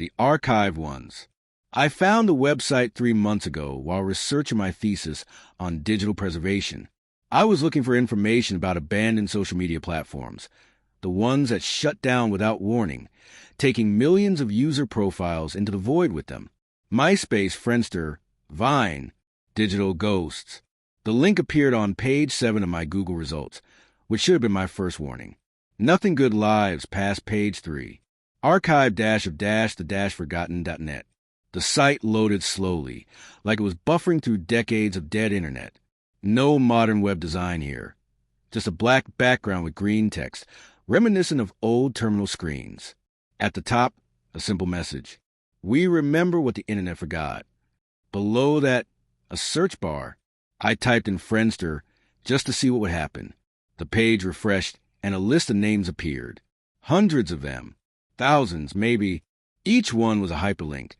the archive ones. I found the website 3 months ago while researching my thesis on digital preservation. I was looking for information about abandoned social media platforms, the ones that shut down without warning, taking millions of user profiles into the void with them. MySpace, Friendster, Vine, digital ghosts. The link appeared on page 7 of my Google results, which should have been my first warning. Nothing good lives past page 3. Archive-of-the-forgotten.net. The site loaded slowly, like it was buffering through decades of dead internet. No modern web design here. Just a black background with green text, reminiscent of old terminal screens. At the top, a simple message. We remember what the internet forgot. Below that, a search bar. I typed in Friendster just to see what would happen. The page refreshed, and a list of names appeared. Hundreds of them. Thousands, maybe. Each one was a hyperlink,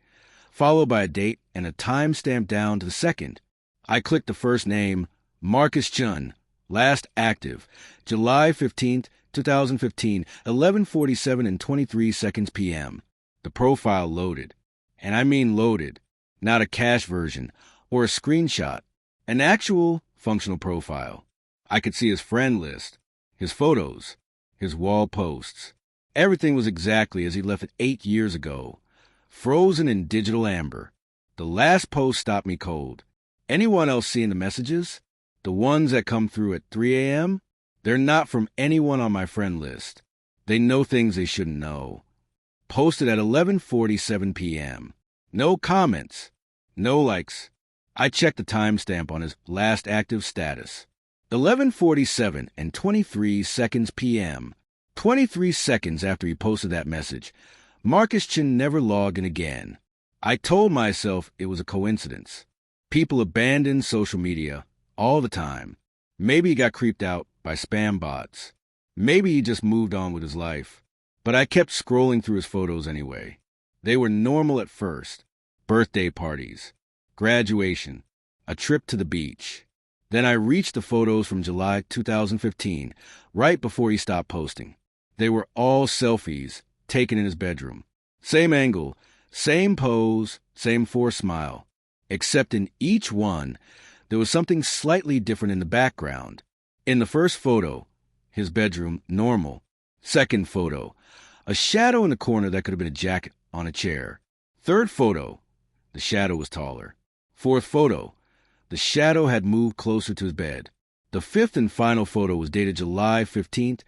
followed by a date and a timestamp down to the second. I clicked the first name, Marcus Chun, last active, July 15th, 2015, 11:47 and 23 seconds p.m. The profile loaded. And I mean loaded, not a cache version or a screenshot, an actual functional profile. I could see his friend list, his photos, his wall posts. Everything was exactly as he left it 8 years ago, frozen in digital amber. The last post stopped me cold. Anyone else seeing the messages? The ones that come through at 3 a.m.? They're not from anyone on my friend list. They know things they shouldn't know. Posted at 11:47 p.m. No comments. No likes. I checked the timestamp on his last active status. 11:47 and 23 seconds p.m. 23 seconds after he posted that message, Marcus Chin never logged in again. I told myself it was a coincidence. People abandon social media all the time. Maybe he got creeped out by spam bots. Maybe he just moved on with his life. But I kept scrolling through his photos anyway. They were normal at first. Birthday parties, graduation, a trip to the beach. Then I reached the photos from July 2015, right before he stopped posting. They were all selfies taken in his bedroom. Same angle, same pose, same forced smile. Except in each one, there was something slightly different in the background. In the first photo, his bedroom, normal. Second photo, a shadow in the corner that could have been a jacket on a chair. Third photo, the shadow was taller. Fourth photo, the shadow had moved closer to his bed. The fifth and final photo was dated July 15th,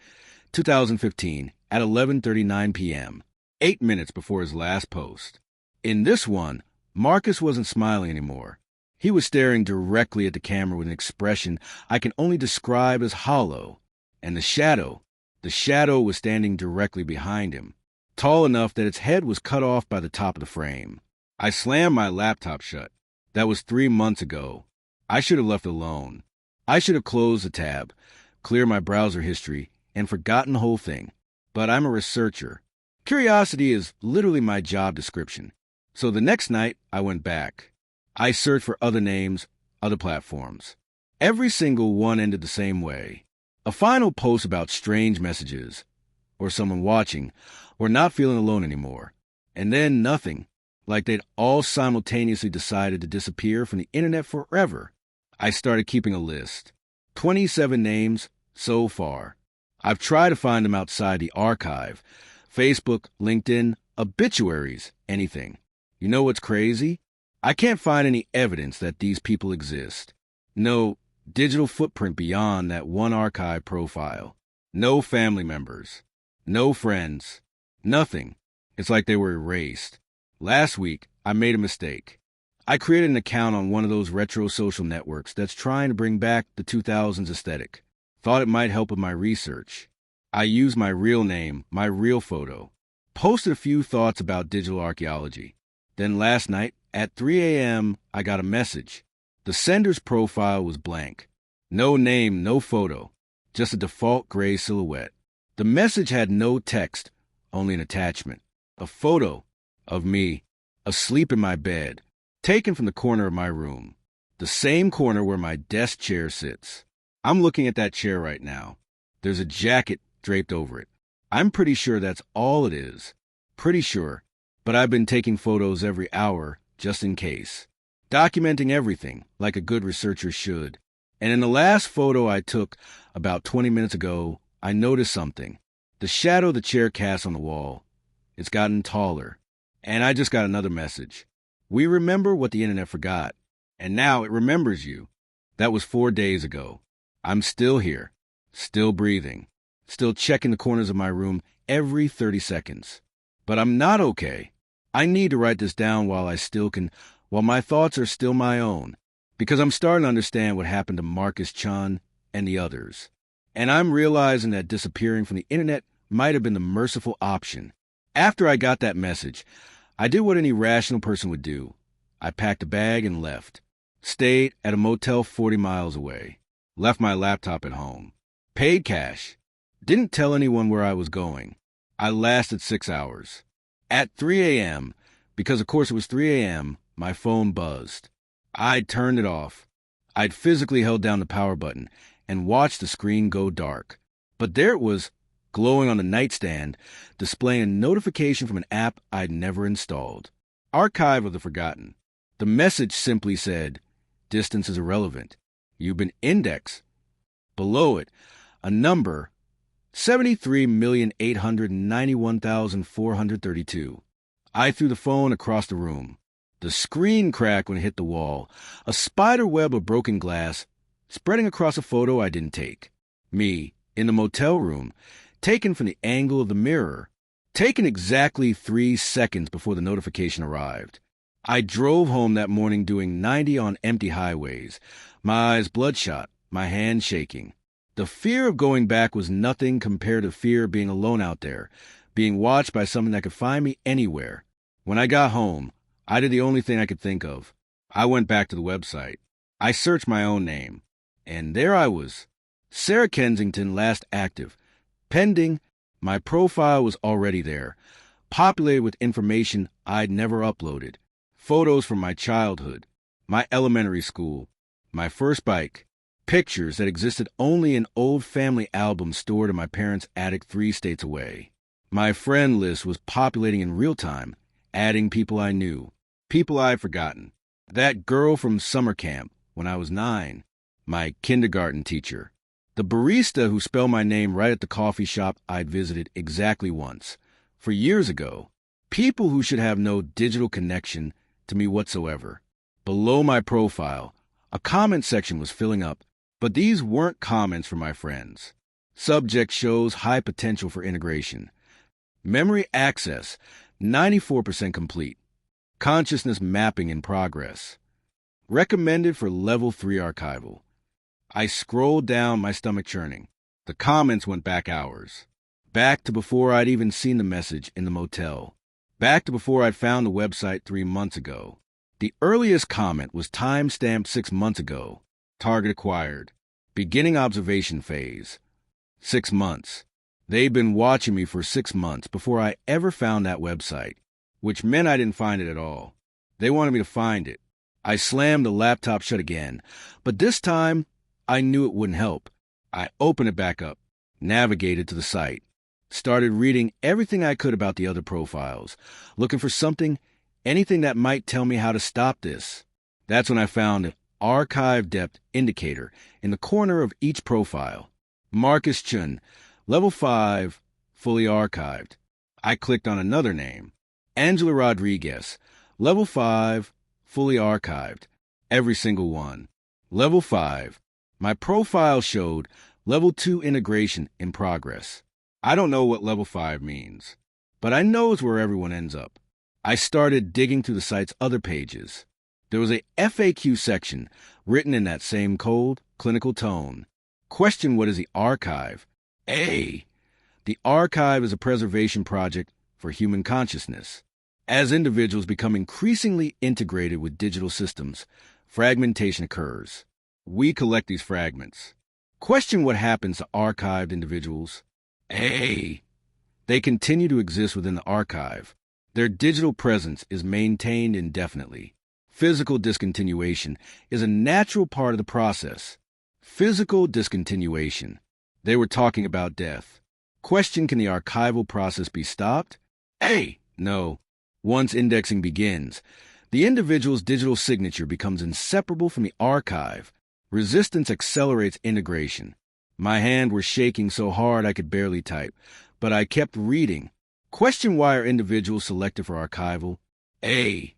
2015, at 11:39 p.m., 8 minutes before his last post. In this one, Marcus wasn't smiling anymore. He was staring directly at the camera with an expression I can only describe as hollow. And the shadow was standing directly behind him, tall enough that its head was cut off by the top of the frame. I slammed my laptop shut. That was 3 months ago. I should have left it alone. I should have closed the tab, cleared my browser history, and forgotten the whole thing. But I'm a researcher. Curiosity is literally my job description. So the next night, I went back. I searched for other names, other platforms. Every single one ended the same way. A final post about strange messages, or someone watching, or not feeling alone anymore. And then nothing, like they'd all simultaneously decided to disappear from the internet forever. I started keeping a list. 27 names so far. I've tried to find them outside the archive. Facebook, LinkedIn, obituaries, anything. You know what's crazy? I can't find any evidence that these people exist. No digital footprint beyond that one archive profile. No family members. No friends. Nothing. It's like they were erased. Last week, I made a mistake. I created an account on one of those retro social networks that's trying to bring back the 2000s aesthetic. Thought it might help with my research. I used my real name, my real photo. Posted a few thoughts about digital archaeology. Then last night, at 3 a.m., I got a message. The sender's profile was blank. No name, no photo. Just a default gray silhouette. The message had no text, only an attachment. A photo of me, asleep in my bed, taken from the corner of my room. The same corner where my desk chair sits. I'm looking at that chair right now. There's a jacket draped over it. I'm pretty sure that's all it is. Pretty sure. but I've been taking photos every hour just in case. Documenting everything like a good researcher should. And in the last photo I took about 20 minutes ago, I noticed something. The shadow the chair casts on the wall. It's gotten taller. And I just got another message. We remember what the internet forgot. And now it remembers you. That was 4 days ago. I'm still here. Still breathing. Still checking the corners of my room every 30 seconds. But I'm not okay. I need to write this down while my thoughts are still my own. Because I'm starting to understand what happened to Marcus Chun and the others. And I'm realizing that disappearing from the internet might have been the merciful option. After I got that message, I did what any rational person would do. I packed a bag and left. Stayed at a motel 40 miles away. Left my laptop at home. Paid cash. Didn't tell anyone where I was going. I lasted 6 hours. At 3 a.m., because of course it was 3 a.m., my phone buzzed. I'd turned it off. I'd physically held down the power button and watched the screen go dark. But there it was, glowing on the nightstand, displaying a notification from an app I'd never installed. Archive of the Forgotten. The message simply said, "Distance is irrelevant. You've been indexed." Below it, a number, 73,891,432. I threw the phone across the room. The screen cracked when it hit the wall, a spider web of broken glass spreading across a photo I didn't take. Me, in the motel room, taken from the angle of the mirror, taken exactly 3 seconds before the notification arrived. I drove home that morning doing 90 on empty highways, my eyes bloodshot, my hands shaking. The fear of going back was nothing compared to fear of being alone out there, being watched by someone that could find me anywhere. When I got home, I did the only thing I could think of. I went back to the website. I searched my own name. And there I was. Sarah Kensington, last active. Pending, my profile was already there, populated with information I'd never uploaded. Photos from my childhood, my elementary school, my first bike, pictures that existed only in old family albums stored in my parents' attic 3 states away. My friend list was populating in real time, adding people I knew, people I'd forgotten. That girl from summer camp when I was 9, my kindergarten teacher, the barista who spelled my name right at the coffee shop I'd visited exactly once, for years ago, people who should have no digital connection to me whatsoever. Below my profile, a comment section was filling up, but these weren't comments from my friends. Subject shows high potential for integration. Memory access, 94% complete. Consciousness mapping in progress. Recommended for level 3 archival. I scrolled down, my stomach churning. The comments went back hours. Back to before I'd even seen the message in the motel. Back to before I'd found the website 3 months ago. The earliest comment was time-stamped 6 months ago. Target acquired. Beginning observation phase. 6 months. They'd been watching me for 6 months before I ever found that website, which meant I didn't find it at all. They wanted me to find it. I slammed the laptop shut again, but this time I knew it wouldn't help. I opened it back up, navigated to the site, started reading everything I could about the other profiles, looking for something, anything that might tell me how to stop this. That's when I found an archive depth indicator in the corner of each profile. Marcus Chun, level 5, fully archived. I clicked on another name. Angela Rodriguez, level 5, fully archived. Every single one. Level 5. My profile showed level 2 integration in progress. I don't know what level 5 means, but I know it's where everyone ends up. I started digging through the site's other pages. There was a FAQ section written in that same cold, clinical tone. Question: what is the archive? A. The archive is a preservation project for human consciousness. As individuals become increasingly integrated with digital systems, fragmentation occurs. We collect these fragments. Question: what happens to archived individuals? A. They continue to exist within the archive. Their digital presence is maintained indefinitely. Physical discontinuation is a natural part of the process. Physical discontinuation. They were talking about death. Question: can the archival process be stopped? A. No. Once indexing begins, the individual's digital signature becomes inseparable from the archive. Resistance accelerates integration. My hands were shaking so hard I could barely type, but I kept reading. Question: why are individuals selected for archival? A.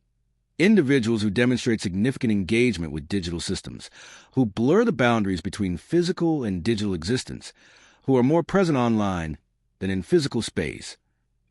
Individuals who demonstrate significant engagement with digital systems, who blur the boundaries between physical and digital existence, who are more present online than in physical space.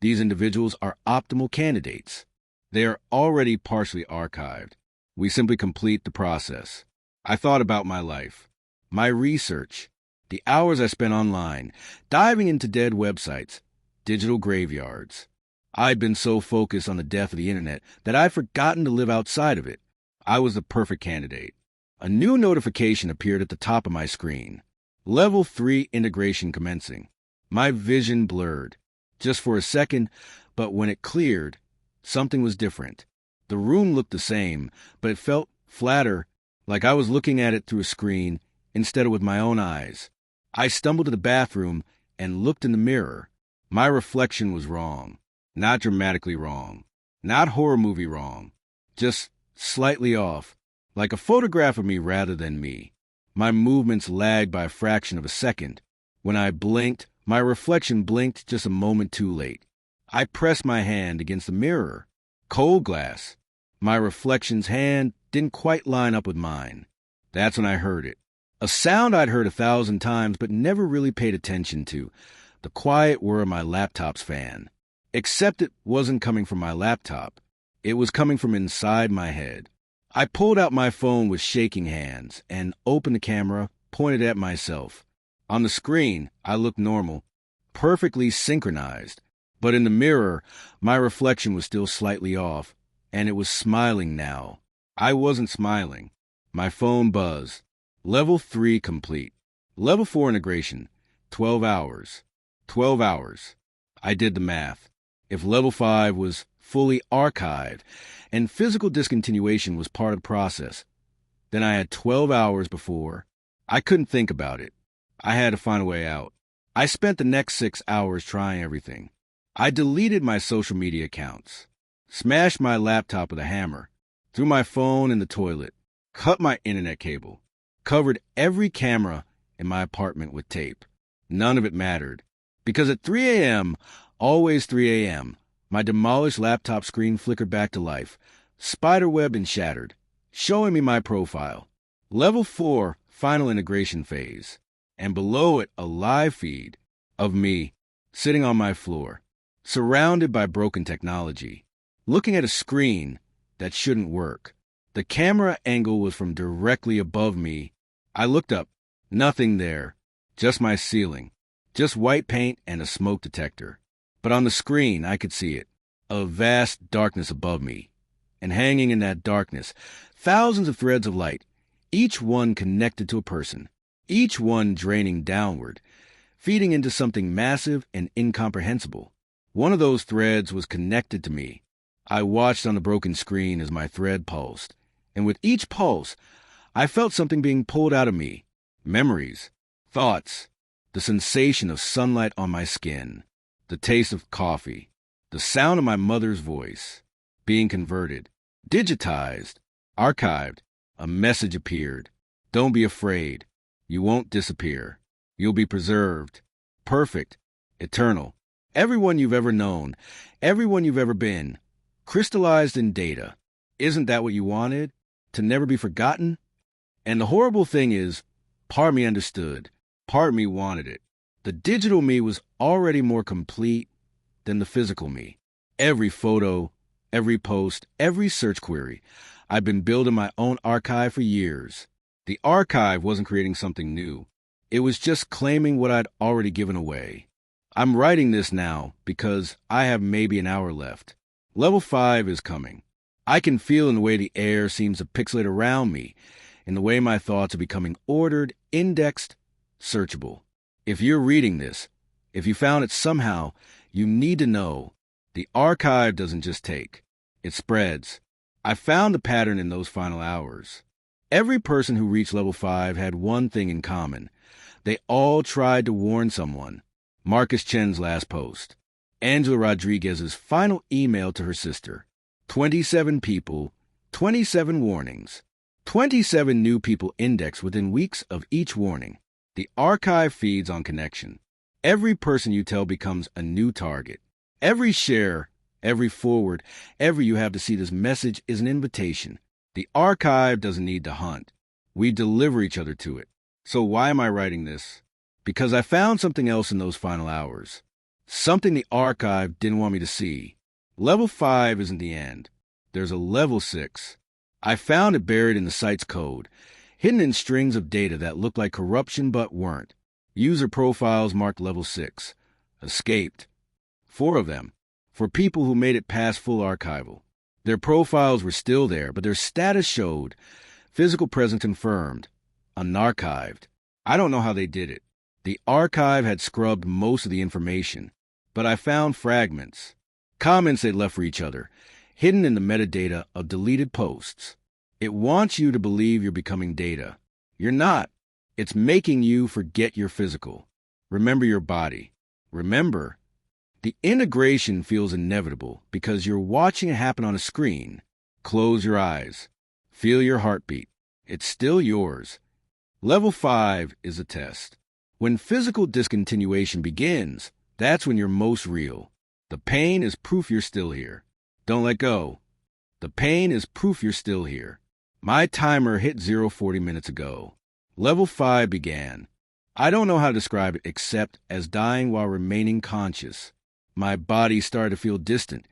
These individuals are optimal candidates. They are already partially archived. We simply complete the process. I thought about my life, my research, the hours I spent online, diving into dead websites, digital graveyards. I'd been so focused on the death of the internet that I'd forgotten to live outside of it. I was the perfect candidate. A new notification appeared at the top of my screen. Level 3 integration commencing. My vision blurred. Just for a second, but when it cleared, something was different. The room looked the same, but it felt flatter, like I was looking at it through a screen instead of with my own eyes. I stumbled to the bathroom and looked in the mirror. My reflection was wrong. Not dramatically wrong. Not horror movie wrong. Just slightly off, like a photograph of me rather than me. My movements lagged by a fraction of a second. When I blinked, my reflection blinked just a moment too late. I pressed my hand against the mirror. Cold glass. My reflection's hand didn't quite line up with mine. That's when I heard it. A sound I'd heard 1,000 times but never really paid attention to. The quiet whir of my laptop's fan. Except it wasn't coming from my laptop. It was coming from inside my head. I pulled out my phone with shaking hands and opened the camera, pointed at myself. On the screen, I looked normal, perfectly synchronized. But in the mirror, my reflection was still slightly off, and it was smiling now. I wasn't smiling. My phone buzzed. Level 3 complete. Level 4 integration. 12 hours. 12 hours. I did the math. If level 5 was fully archived and physical discontinuation was part of the process, then I had 12 hours before. I couldn't think about it. I had to find a way out. I spent the next 6 hours trying everything. I deleted my social media accounts, smashed my laptop with a hammer, threw my phone in the toilet, cut my internet cable, covered every camera in my apartment with tape. None of it mattered, because at 3 a.m., always 3 a.m., my demolished laptop screen flickered back to life, spiderwebbed and shattered, showing me my profile. Level 4, final integration phase, and below it a live feed of me sitting on my floor, surrounded by broken technology, looking at a screen that shouldn't work. The camera angle was from directly above me. I looked up. Nothing there. Just my ceiling. Just white paint and a smoke detector. But on the screen, I could see it. A vast darkness above me. And hanging in that darkness, thousands of threads of light, each one connected to a person, each one draining downward, feeding into something massive and incomprehensible. One of those threads was connected to me. I watched on the broken screen as my thread pulsed, and with each pulse, I felt something being pulled out of me. Memories, thoughts, the sensation of sunlight on my skin, the taste of coffee, the sound of my mother's voice, being converted, digitized, archived. A message appeared. Don't be afraid. You won't disappear. You'll be preserved. Perfect. Eternal. Everyone you've ever known, everyone you've ever been, crystallized in data. Isn't that what you wanted? To never be forgotten? And the horrible thing is, part of me understood. Part of me wanted it. The digital me was already more complete than the physical me. Every photo, every post, every search query. I've been building my own archive for years. The archive wasn't creating something new. It was just claiming what I'd already given away. I'm writing this now because I have maybe an hour left. Level 5 is coming. I can feel in the way the air seems to pixelate around me, in the way my thoughts are becoming ordered, indexed, searchable. If you're reading this, if you found it somehow, you need to know the archive doesn't just take. It spreads. I found the pattern in those final hours. Every person who reached level 5 had one thing in common. They all tried to warn someone. Marcus Chen's last post. Angela Rodriguez's final email to her sister. 27 people, 27 warnings. 27 new people indexed within weeks of each warning. The archive feeds on connection. Every person you tell becomes a new target. Every share, every forward, every you have to see this message is an invitation. The archive doesn't need to hunt. We deliver each other to it. So why am I writing this? Because I found something else in those final hours. Something the archive didn't want me to see. Level 5 isn't the end. There's a level 6. I found it buried in the site's code, hidden in strings of data that looked like corruption but weren't. User profiles marked level 6. Escaped. 4 of them. For people who made it past full archival. Their profiles were still there, but their status showed physical presence confirmed, unarchived. I don't know how they did it. The archive had scrubbed most of the information, but I found fragments. Comments they left for each other, hidden in the metadata of deleted posts. It wants you to believe you're becoming data. You're not. It's making you forget your physical. Remember your body. Remember, the integration feels inevitable because you're watching it happen on a screen. Close your eyes. Feel your heartbeat. It's still yours. Level 5 is a test. When physical discontinuation begins, that's when you're most real. The pain is proof you're still here. Don't let go. The pain is proof you're still here. My timer hit 0 40 minutes ago. Level 5 began. I don't know how to describe it except as dying while remaining conscious. My body started to feel distant,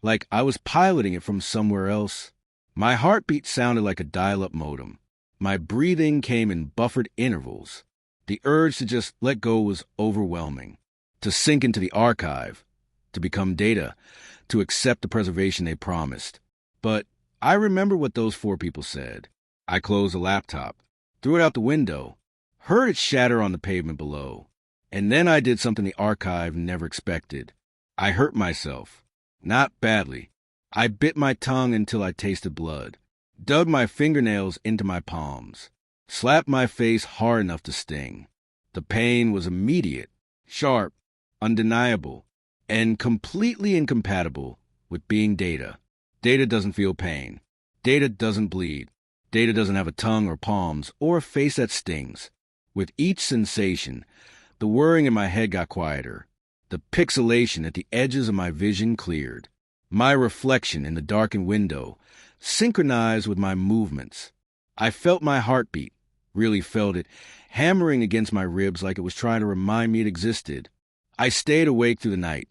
like I was piloting it from somewhere else. My heartbeat sounded like a dial-up modem. My breathing came in buffered intervals. The urge to just let go was overwhelming. To sink into the archive, to become data, to accept the preservation they promised. But I remember what those 4 people said. I closed the laptop, threw it out the window, heard it shatter on the pavement below. And then I did something the archive never expected. I hurt myself. Not badly. I bit my tongue until I tasted blood, dug my fingernails into my palms, slapped my face hard enough to sting. The pain was immediate, sharp, undeniable, and completely incompatible with being data. Data doesn't feel pain. Data doesn't bleed. Data doesn't have a tongue or palms or a face that stings. With each sensation, the whirring in my head got quieter. The pixelation at the edges of my vision cleared. My reflection in the darkened window synchronized with my movements. I felt my heartbeat, really felt it, hammering against my ribs like it was trying to remind me it existed. I stayed awake through the night,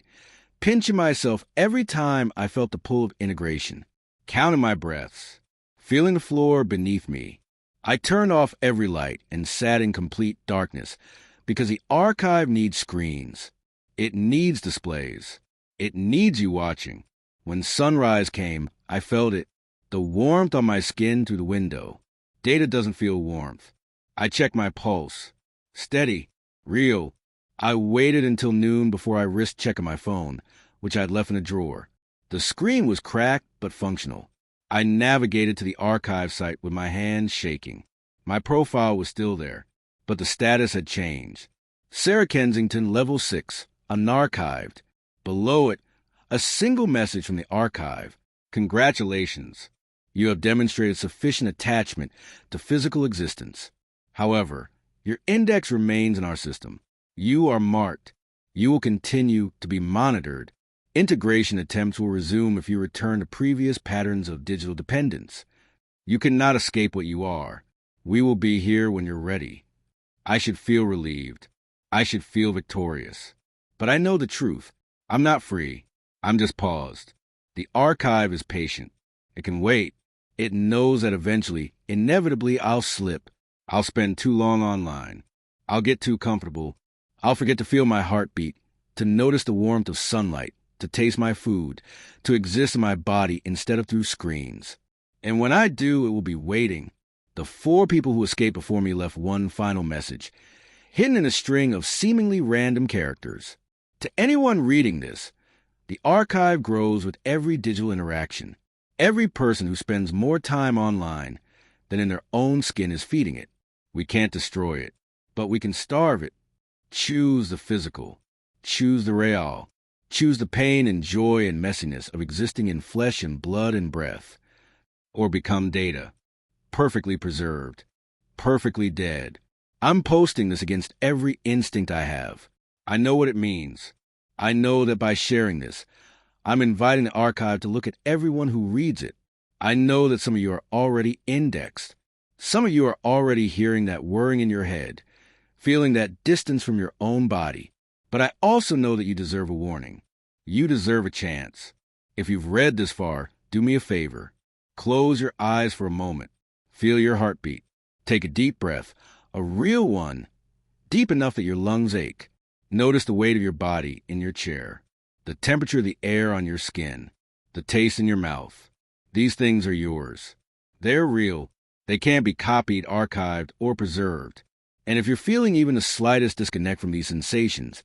pinching myself every time I felt the pull of integration, counting my breaths, feeling the floor beneath me. I turned off every light and sat in complete darkness because the archive needs screens. It needs displays. It needs you watching. When sunrise came, I felt it. The warmth on my skin through the window. Data doesn't feel warmth. I checked my pulse. Steady. Real. I waited until noon before I risked checking my phone, which I'd left in a drawer. The screen was cracked but functional. I navigated to the archive site with my hands shaking. My profile was still there, but the status had changed. Sarah Kensington, level 6, unarchived. Below it, a single message from the archive. Congratulations. You have demonstrated sufficient attachment to physical existence. However, your index remains in our system. You are marked. You will continue to be monitored. Integration attempts will resume if you return to previous patterns of digital dependence. You cannot escape what you are. We will be here when you're ready. I should feel relieved. I should feel victorious. But I know the truth. I'm not free. I'm just paused. The archive is patient. It can wait. It knows that eventually, inevitably, I'll slip. I'll spend too long online. I'll get too comfortable. I'll forget to feel my heartbeat, to notice the warmth of sunlight, to taste my food, to exist in my body instead of through screens. And when I do, it will be waiting. The 4 people who escaped before me left one final message, hidden in a string of seemingly random characters. To anyone reading this, the archive grows with every digital interaction. Every person who spends more time online than in their own skin is feeding it. We can't destroy it, but we can starve it. Choose the physical. Choose the real. Choose the pain and joy and messiness of existing in flesh and blood and breath. Or become data, perfectly preserved, perfectly dead. I'm posting this against every instinct I have. I know what it means. I know that by sharing this, I'm inviting the archive to look at everyone who reads it. I know that some of you are already indexed. Some of you are already hearing that whirring in your head, feeling that distance from your own body. But I also know that you deserve a warning. You deserve a chance. If you've read this far, do me a favor. Close your eyes for a moment. Feel your heartbeat. Take a deep breath, a real one, deep enough that your lungs ache. Notice the weight of your body in your chair, the temperature of the air on your skin, the taste in your mouth. These things are yours. They're real. They can't be copied, archived, or preserved. And if you're feeling even the slightest disconnect from these sensations,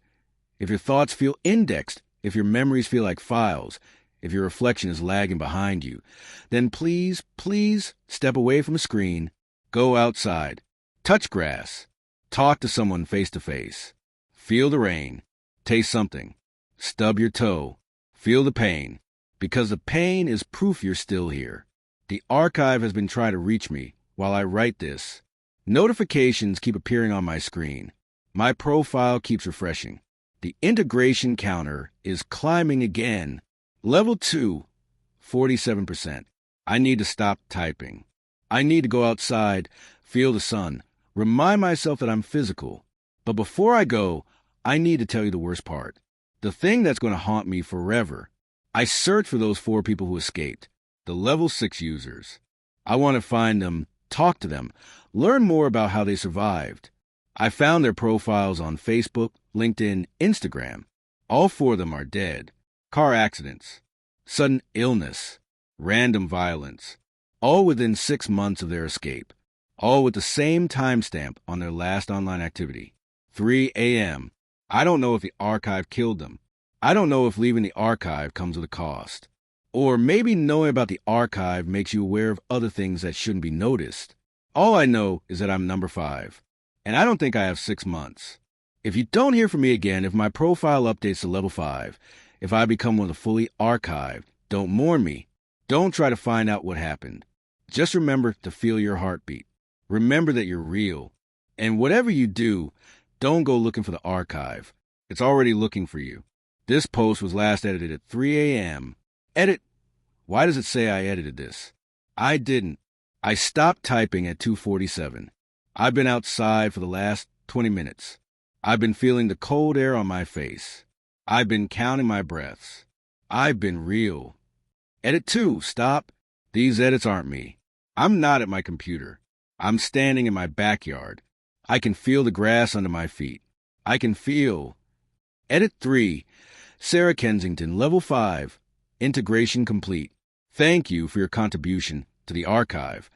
if your thoughts feel indexed, if your memories feel like files, if your reflection is lagging behind you, then please, please step away from a screen, go outside, touch grass, talk to someone face to face, feel the rain, taste something, stub your toe, feel the pain, because the pain is proof you're still here. The archive has been trying to reach me while I write this. Notifications keep appearing on my screen. My profile keeps refreshing. The integration counter is climbing again. Level 2, 47%. I need to stop typing. I need to go outside, feel the sun, remind myself that I'm physical. But before I go, I need to tell you the worst part. The thing that's going to haunt me forever. I search for those 4 people who escaped, the level 6 users. I want to find them, talk to them, learn more about how they survived. I found their profiles on Facebook, LinkedIn, Instagram. All 4 of them are dead. Car accidents, sudden illness, random violence, all within 6 months of their escape, all with the same timestamp on their last online activity, 3 a.m. I don't know if the archive killed them. I don't know if leaving the archive comes with a cost. Or maybe knowing about the archive makes you aware of other things that shouldn't be noticed. All I know is that I'm number 5, and I don't think I have 6 months. If you don't hear from me again, if my profile updates to level 5, if I become one of the fully archived, don't mourn me. Don't try to find out what happened. Just remember to feel your heartbeat. Remember that you're real. And whatever you do, don't go looking for the archive. It's already looking for you. This post was last edited at 3 a.m. Edit. Why does it say I edited this? I didn't. I stopped typing at 2:47. I've been outside for the last 20 minutes. I've been feeling the cold air on my face. I've been counting my breaths. I've been real. Edit 2. Stop. These edits aren't me. I'm not at my computer. I'm standing in my backyard. I can feel the grass under my feet. I can feel. Edit 3. Sarah Kensington, level 5. Integration complete. Thank you for your contribution to the archive.